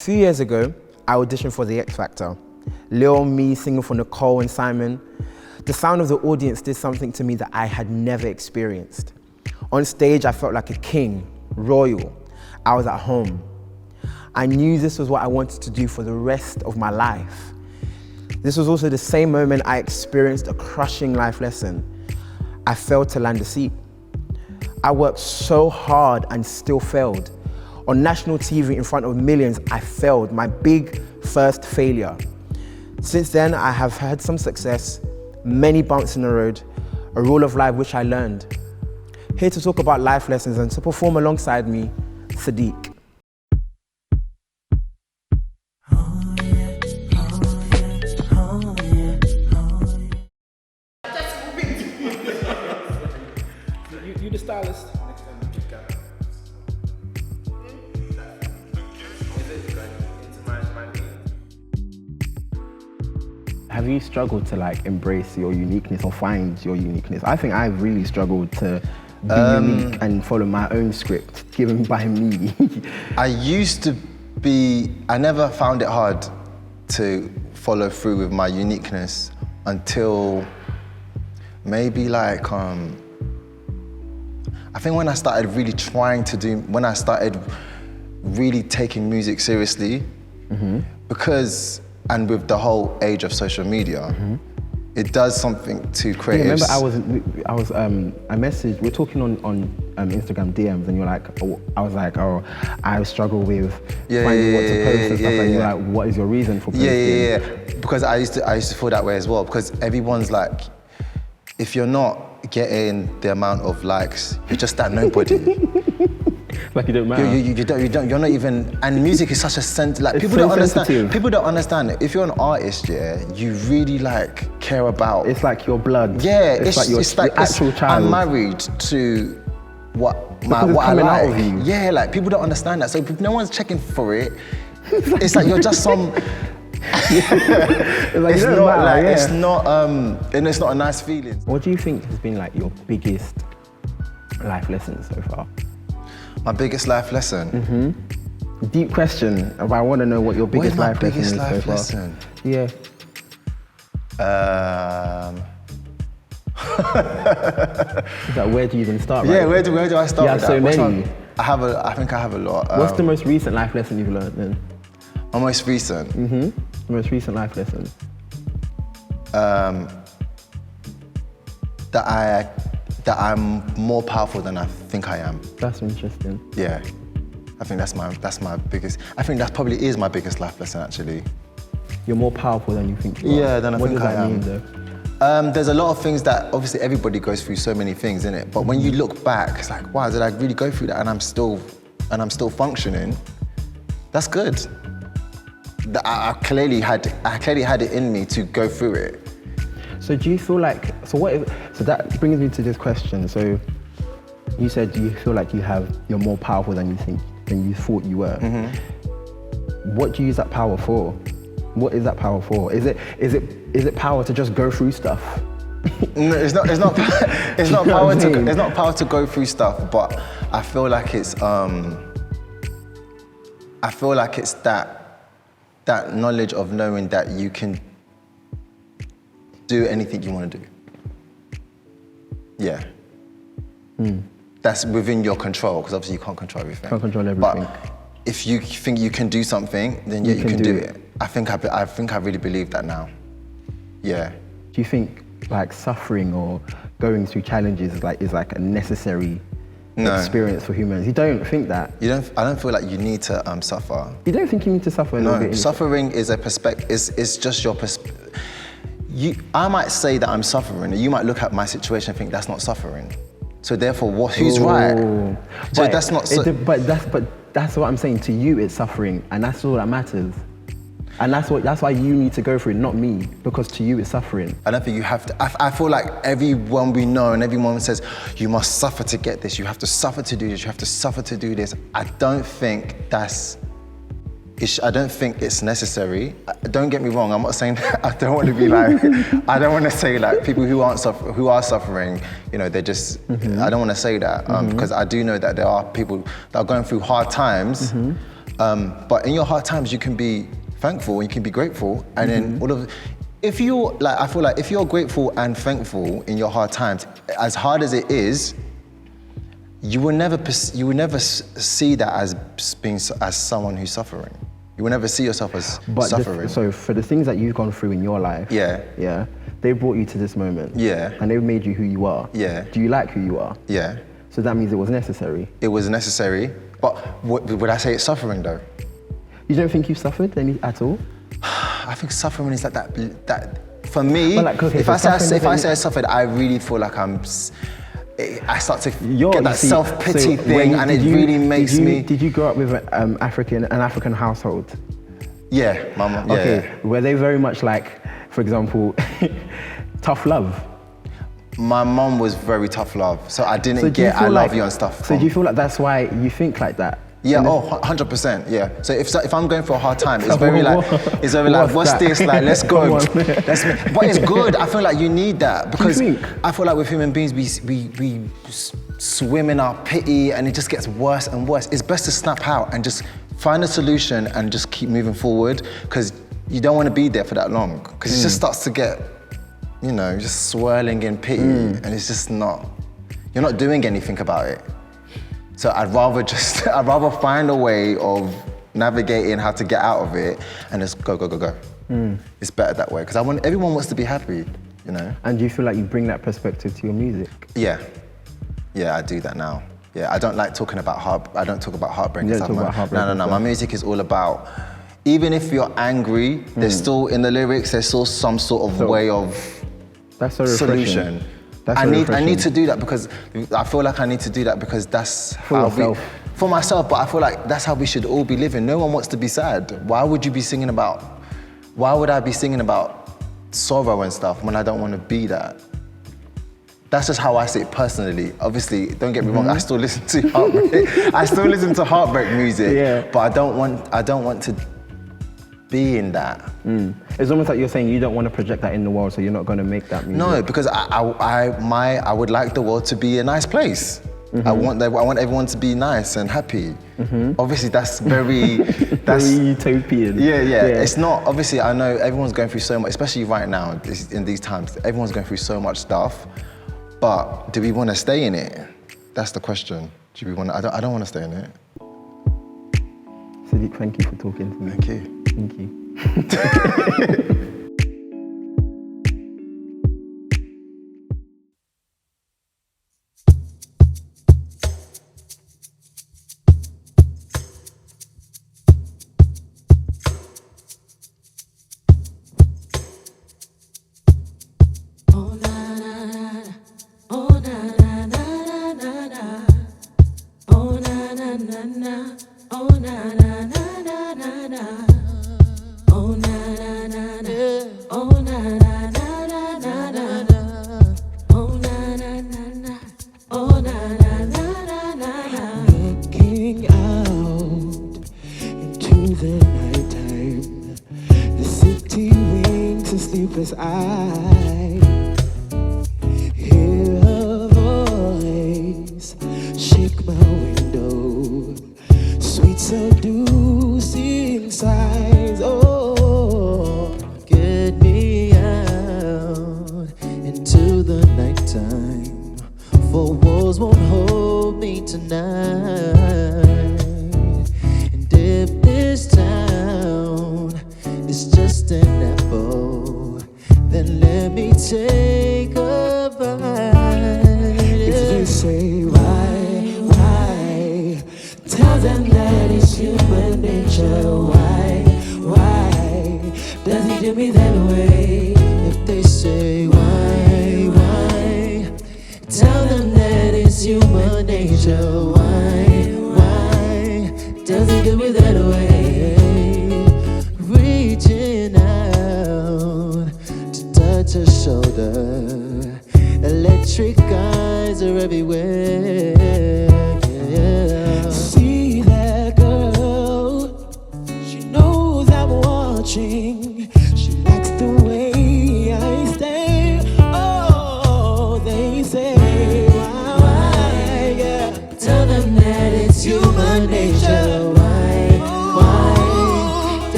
A few years ago, I auditioned for The X Factor. Lil me singing for Nicole and Simon. The sound of the audience did something to me that I had never experienced. On stage, I felt like a king, royal. I was at home. I knew this was what I wanted to do for the rest of my life. This was also the same moment I experienced a crushing life lesson. I failed to land a seat. I worked so hard and still failed. On national TV in front of millions, I failed, my big first failure. Since then, I have had some success, many bumps in the road, a rule of life which I learned. Here to talk about life lessons and to perform alongside me, Sidiq. You the stylist. Have you struggled to embrace your uniqueness or find your uniqueness? I think I've really struggled to be unique and follow my own script given by me. I never found it hard to follow through with my uniqueness until maybe I think when I started really when I started really taking music seriously, and with the whole age of social media, it does something to creatives. Remember, I messaged, we're talking on Instagram DMs, and you're like, I was like, I struggle with finding what to post and stuff, and you're like, what is your reason for posting? Yeah. Because I used to feel that way as well, because everyone's like, if you're not getting the amount of likes, you're just that nobody. Like you don't matter. You're not even, and music is such a people don't understand. People don't understand it. If you're an artist, you really care about. It's like your blood. Yeah, it's like your actual child. I'm married to what I like. Out of you. Yeah, people don't understand that. So if no one's checking for it, it's like you're just some. It's not and it's not a nice feeling. What do you think has been your biggest life lesson so far? My biggest life lesson? Deep question, but I want to know what your biggest life lesson is so far. Lesson? Yeah. Where do you even start? Yeah, where do I start? Yeah, so many. I think I have a lot. What's the most recent life lesson you've learned then? My most recent? The most recent life lesson. That I'm more powerful than I think I am. That's interesting. Yeah, I think that's my biggest. I think that probably is my biggest life lesson actually. You're more powerful than you think you are. Yeah, than I think I am. What does that mean though? There's a lot of things that obviously everybody goes through so many things in it, but when you look back, it's like, wow, did I really go through that? And I'm still functioning. That's good. I clearly had it in me to go through it. So do you feel so that brings me to this question. So you said you feel like you're more powerful than you thought you were. What do you use that power for? What is that power for? Is it power to just go through stuff? No, it's not it's not power it's not power to go through stuff, but I feel like it's that knowledge of knowing that you can do anything you want to do. Yeah. That's within your control, because obviously you can't control everything. Can't control everything. But if you think you can do something, then you can do it. I think I really believe that now. Yeah. Do you think suffering or going through challenges is a necessary experience for humans? You don't think that? I don't feel like you need to suffer. You don't think you need to suffer? No, suffering is a perspective. Is just your perspective. I might say that I'm suffering, and you might look at my situation and think that's not suffering. So therefore, who's right? So but that's not. But that's what I'm saying. To you, it's suffering, and that's all that matters. And that's why you need to go through it, not me, because to you it's suffering. I don't think you have to. I feel like everyone we know and everyone says you must suffer to get this. You have to suffer to do this. You have to suffer to do this. I don't think it's necessary. Don't get me wrong. I'm not saying that. I don't want to be I don't want to say people who are suffering, they're just. I don't want to say that because I do know that there are people that are going through hard times. But in your hard times, you can be thankful, you can be grateful, and then if you like, I feel like if you're grateful and thankful in your hard times, as hard as it is, you will never see that as being as someone who's suffering. You will never see yourself as suffering. So for the things that you've gone through in your life, yeah, they brought you to this moment. Yeah. And they've made you who you are. Yeah. Do you like who you are? Yeah. So that means it was necessary. It was necessary, but would I say it's suffering though? You don't think you've suffered any at all? I think suffering is like that for me. But like, okay, if I say I suffered, I really feel like I start to get that self-pity thing, and it really makes me. Did you grow up with an African household? Yeah, my mum. Okay, yeah. were they very much like, for example, tough love? My mum was very tough love, so I didn't get I love you and stuff. So do you feel like that's why you think like that? Yeah, 100%, yeah. So if I'm going for a hard time, it's very like, what's this? Like, let's go. But it's good. I feel like you need that because I feel like with human beings, we swim in our pity and it just gets worse and worse. It's best to snap out and just find a solution and just keep moving forward because you don't want to be there for that long because it just starts to get, just swirling in pity and it's just you're not doing anything about it. So I'd rather find a way of navigating how to get out of it and just go. It's better that way because everyone wants to be happy, And do you feel like you bring that perspective to your music? Yeah, I do that now. Yeah, I don't like talking about I don't talk about heartbreak and stuff. No. My music is all about, even if you're angry, there's still in the lyrics, there's still some sort of way of solution. I need to do that because I feel like I need to do that because that's for myself, but I feel like that's how we should all be living. No one wants to be sad. Why would I be singing about sorrow and stuff when I don't want to be that? That's just how I see it personally. Obviously, don't get me wrong, I still listen to heartbreak. I still listen to heartbreak music, but I don't want to be in that. It's almost like you're saying you don't want to project that in the world, so you're not going to make that music. No, because I would like the world to be a nice place. I want everyone to be nice and happy. Obviously, that's very utopian. Yeah. It's not. Obviously, I know everyone's going through so much, especially right now in these times. Everyone's going through so much stuff. But do we want to stay in it? That's the question. Do we want? I don't want to stay in it. Sidiq, thank you for talking to me. Thank you. Thank you.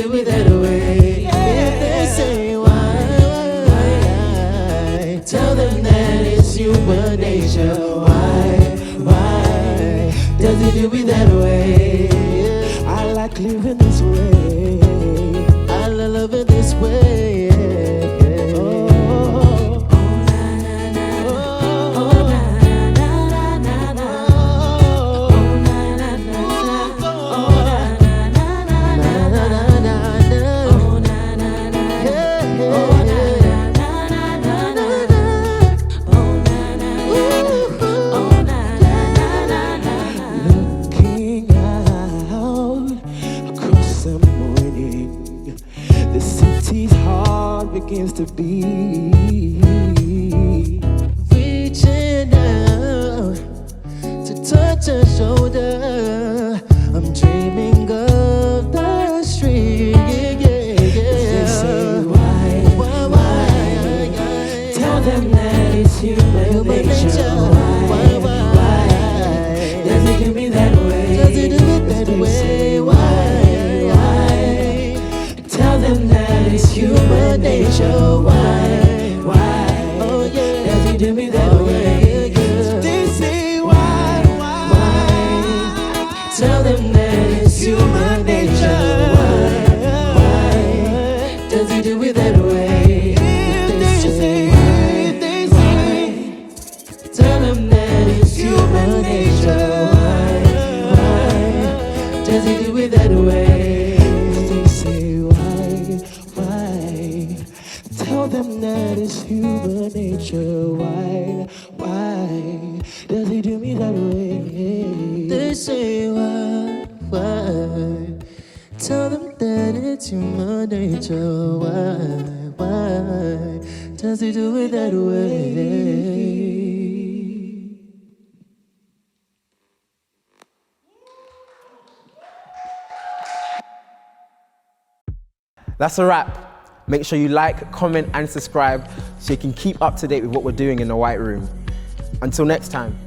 do it that way? If they say why, tell them that it's human nature. Why does he do it that way? I like living this way. I love it this way. Oh, begins to be reaching out to touch a shoulder. I'm dreaming of the street. They say why? Tell them that it's human nature. Why? Does it do me that way? Does it do it that way? Why? Tell them that it's human nature. Why? Oh yeah. Does he do me that way? They say why? Tell them that it's human nature. Why? Does he do it that way? They say why? Tell them that it's human nature. Why? Does he do it that way? They say why? Tell them that it's human nature. Why does he do me that way? They say why? Tell them that it's human nature. Why does he do it that way? That's a wrap. Make sure you like, comment, and subscribe so you can keep up to date with what we're doing in the White Room. Until next time.